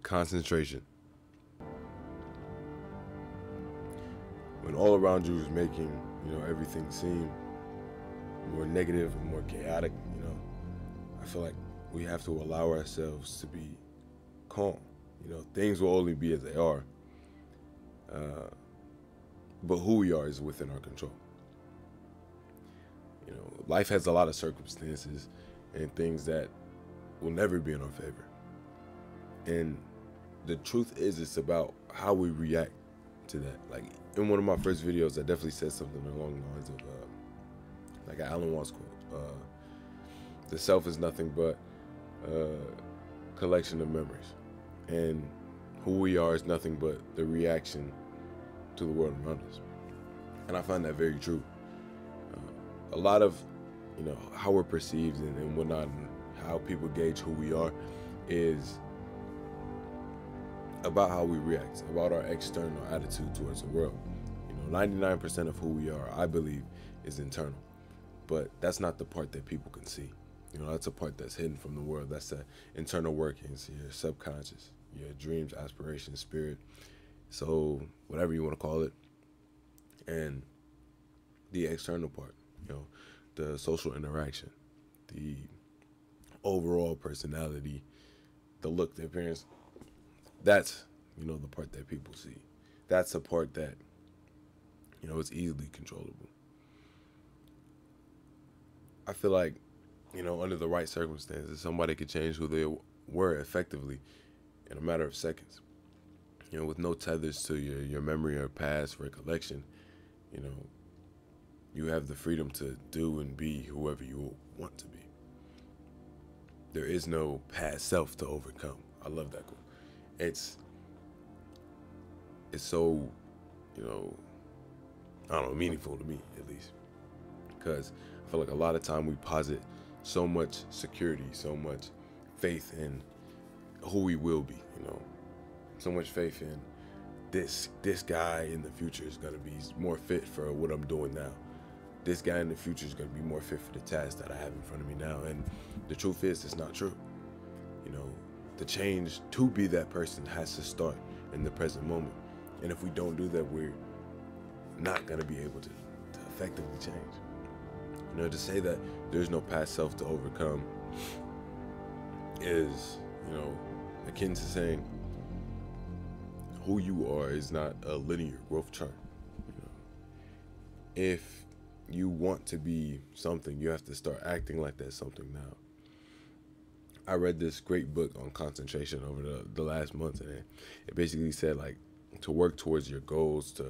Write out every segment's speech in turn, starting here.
Concentration. When all around you is making, everything seem more negative and more chaotic, I feel like we have to allow ourselves to be calm. Things will only be as they are, but who we are is within our control. Life has a lot of circumstances and things that will never be in our favor. And the truth is, it's about how we react to that. Like in one of my first videos, I definitely said something along the lines of, like an Alan Watts quote, the self is nothing but a collection of memories. And who we are is nothing but the reaction to the world around us. And I find that very true. A lot of, how we're perceived and whatnot, and how people gauge who we are is about how we react, about our external attitude towards the world. 99% of who we are, I believe, is internal. But that's not the part that people can see. That's a part that's hidden from the world. That's the internal workings, your subconscious, your dreams, aspirations, spirit. So whatever you want to call it. And the external part, the social interaction, the overall personality, the look, the appearance. That's, the part that people see. That's a part that, it's easily controllable. I feel like, under the right circumstances, somebody could change who they were effectively in a matter of seconds. With no tethers to your memory or past recollection, you have the freedom to do and be whoever you want to be. There is no past self to overcome. I love that quote. It's so, I don't know, meaningful to me, at least. Because I feel like a lot of time we posit so much security, so much faith in who we will be, so much faith in this guy in the future is going to be more fit for what I'm doing now. This guy in the future is going to be more fit for the task that I have in front of me now. And the truth is, it's not true. The change to be that person has to start in the present moment. And if we don't do that, we're not going to be able to effectively change. To say that there's no past self to overcome is, akin to saying who you are is not a linear growth chart. If you want to be something, you have to start acting like that something now. I read this great book on concentration over the last month, and it basically said, like, to work towards your goals,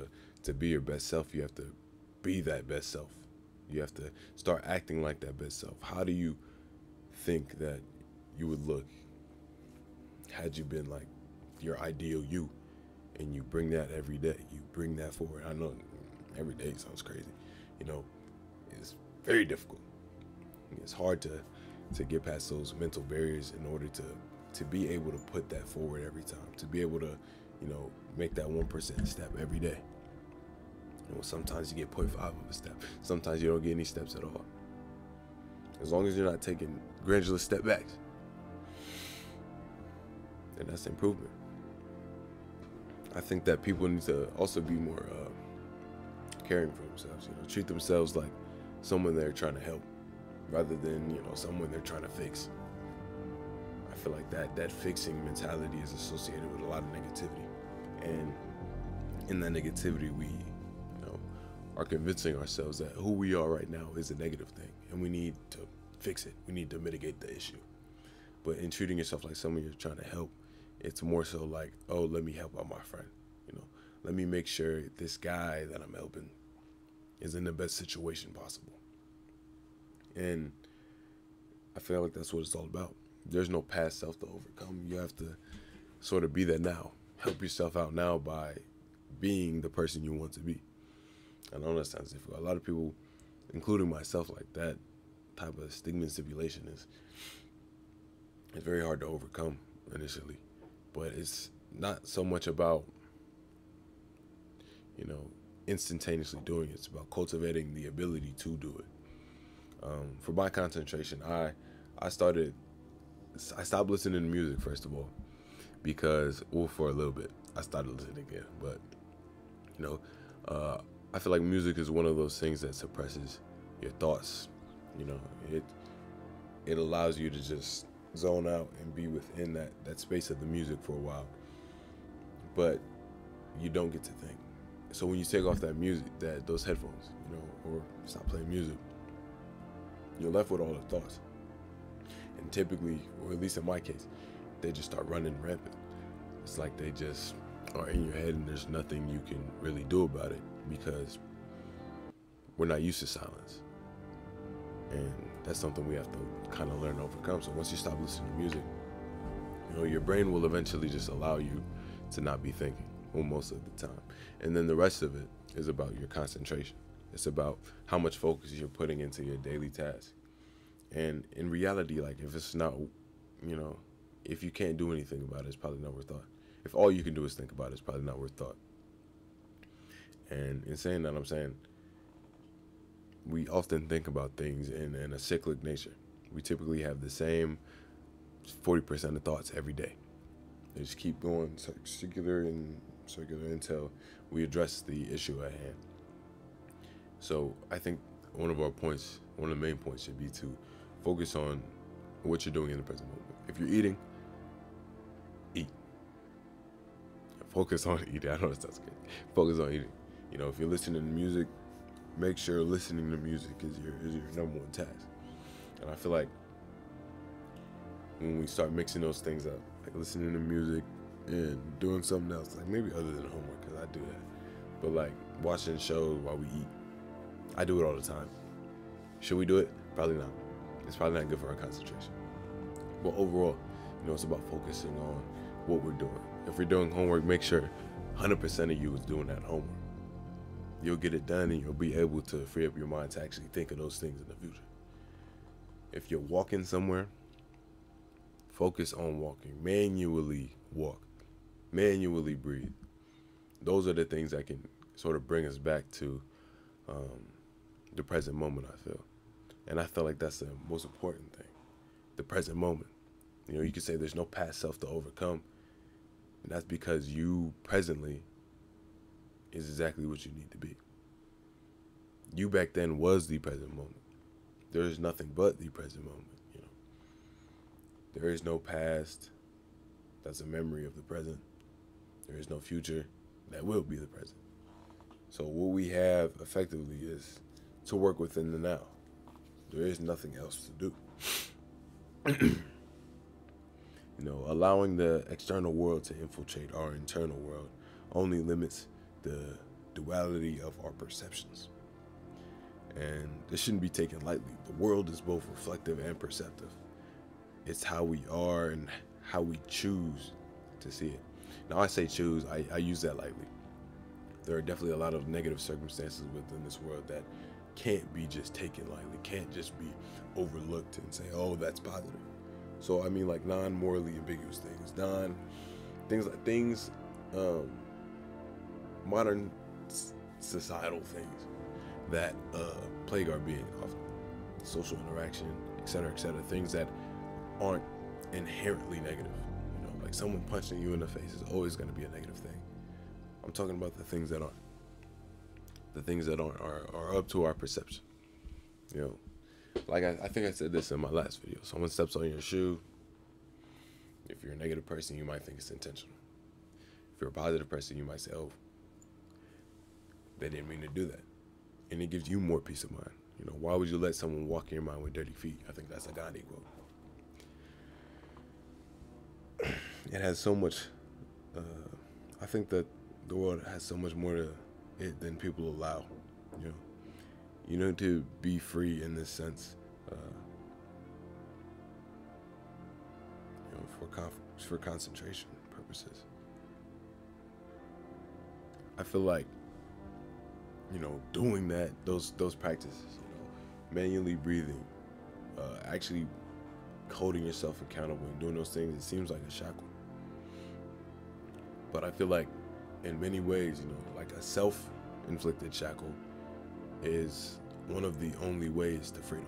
to be your best self, you have to be that best self. You have to start acting like that best self. How do you think that you would look had you been like your ideal you? And you bring that every day. You bring that forward. I know every day sounds crazy. It's very difficult. It's hard to get past those mental barriers in order to be able to put that forward every time. To be able to, make that 1% step every day. Sometimes you get 0.5 of a step. Sometimes you don't get any steps at all. As long as you're not taking granular step backs, then that's improvement. I think that people need to also be more caring for themselves. Treat themselves like someone they're trying to help, rather than someone they're trying to fix. I feel like that fixing mentality is associated with a lot of negativity, and in that negativity, we are convincing ourselves that who we are right now is a negative thing, and we need to fix it. We need to mitigate the issue. But in treating yourself like someone you're trying to help, it's more so like, oh, let me help out my friend. Let me make sure this guy that I'm helping is in the best situation possible. And I feel like that's what it's all about. There's no past self to overcome. You have to sort of be that now. Help yourself out now by being the person you want to be. I know that sounds difficult. A lot of people, including myself, like that type of stigma and stipulation it's very hard to overcome initially. But it's not so much about, instantaneously doing it. It's about cultivating the ability to do it. For my concentration, I stopped listening to music, first of all, because, well, for a little bit, I started listening again. But you know, I feel like music is one of those things that suppresses your thoughts. You know, it allows you to just zone out and be within that space of the music for a while. But you don't get to think. So when you take off that music, those headphones, you know, or stop playing music, you're left with all the thoughts. And typically, or at least in my case, they just start running rampant. It's like they just are in your head and there's nothing you can really do about it because we're not used to silence. And that's something we have to kind of learn to overcome. So once you stop listening to music, you know, your brain will eventually just allow you to not be thinking, well, most of the time. And then the rest of it is about your concentration. It's about how much focus you're putting into your daily tasks. And in reality, like, if it's not, you know, if you can't do anything about it, it's probably not worth thought. If all you can do is think about it, it's probably not worth thought. And in saying that, I'm saying we often think about things in a cyclic nature. We typically have the same 40% of thoughts every day. They just keep going circular and circular until we address the issue at hand. So I think one of the main points should be to focus on what you're doing in the present moment. If you're eating, eat. Focus on eating. I know that sounds good. Focus on eating. You know, if you're listening to music, make sure listening to music is your number one task. And I feel like when we start mixing those things up, like listening to music and doing something else, like maybe other than homework, because I do that, but like watching shows while we eat, I do it all the time. Should we do it? Probably not. It's probably not good for our concentration. But overall, you know, it's about focusing on what we're doing. If we're doing homework, make sure 100% of you is doing that homework. You'll get it done and you'll be able to free up your mind to actually think of those things in the future. If you're walking somewhere, focus on walking. Manually walk. Manually breathe. Those are the things that can sort of bring us back to the present moment, I feel. And I feel like that's the most important thing. The present moment. You know, you could say there's no past self to overcome. And that's because you presently is exactly what you need to be. You back then was the present moment. There is nothing but the present moment, you know. There is no past that's a memory of the present. There is no future that will be the present. So what we have effectively is to work within the now. There is nothing else to do. You know, allowing the external world to infiltrate our internal world only limits the duality of our perceptions. And this shouldn't be taken lightly. The world is both reflective and perceptive. It's how we are and how we choose to see it. Now, I say choose, I use that lightly. There are definitely a lot of negative circumstances within this world that can't be just taken lightly, can't just be overlooked and say, oh, that's positive. So I mean, like non-morally ambiguous things, modern societal things that plague our being, often social interaction, etc., things that aren't inherently negative. You know, like someone punching you in the face is always going to be a negative thing. I'm talking about the things that aren't. The things that aren't are up to our perception. You know, like I think I said this in my last video. Someone steps on your shoe. If you're a negative person, you might think it's intentional. If you're a positive person, you might say, oh, they didn't mean to do that. And it gives you more peace of mind. You know, why would you let someone walk in your mind with dirty feet? I think that's a Gandhi quote. It has so much, I think that the world has so much more to it than people allow. You know, you need to be free in this sense, you know, for concentration purposes. I feel like, you know, doing that, those practices, you know, manually breathing, actually holding yourself accountable and doing those things, it seems like a shackle. But I feel like in many ways, you know, like a self-inflicted shackle is one of the only ways to freedom.